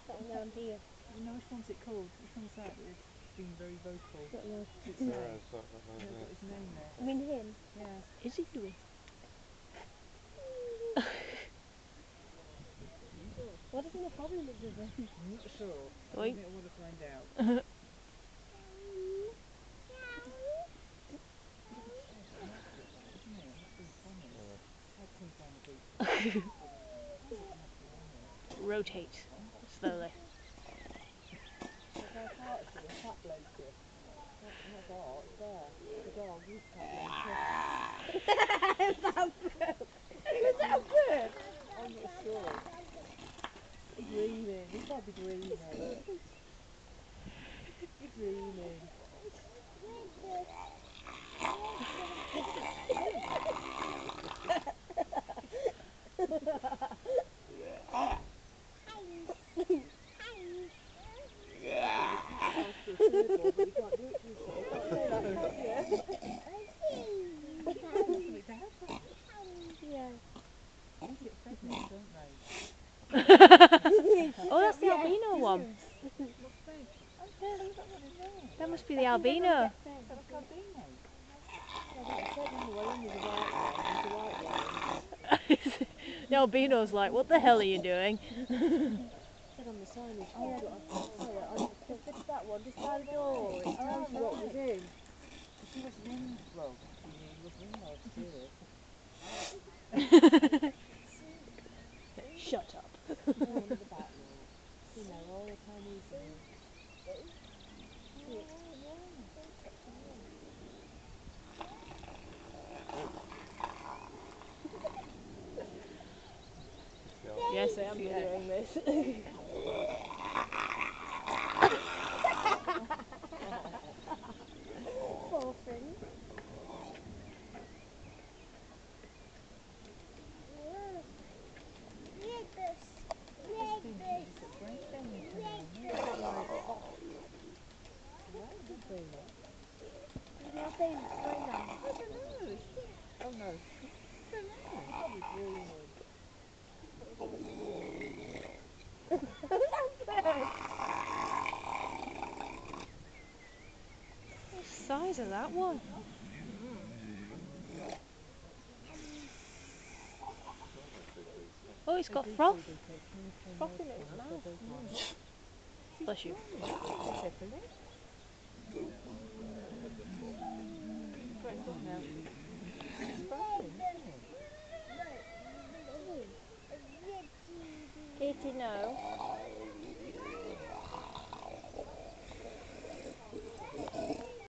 Something down here. You know, which one's it called? Which one's that? It's been very vocal. Don't know. What's its Yeah, name? it's that one, Yeah, isn't got it? his name there. You mean him? Yeah. Is he doing? What is the problem with them? I'm not sure. I Oi. don't think I want to find out. Isn't it? That's really funny. I'll come down the beach. Rotate slowly. There's no part of the fat bloke here. Not part, it's there. The dog, he's fat bloke. Is that a bird? I'm not sure. Dreaming. He can't be dreaming. You're dreaming. Ask for a third one, but you can't do it to yourself. You can't say that, can you? Something to happen. Yeah. They get fed next, don't they? Oh, that's the albino one. What's that? Oh, there's that one in there. That must be the albino. That's albino. Well, only the white one. There's a white one. The albino's like, what the hell are you doing? Said on the signage. Oh, just that one, just by the door. It tells you what was in. She was in, well, he was in last year. Shut up. One at the back now. You know, all the Chinese in Yes, I am doing this. Poor thing. Nothing. Oh no. I don't know. Probably dreaming. What size is that one? Oh, it's got froth. Froth in its mouth. Bless you. Katie, no.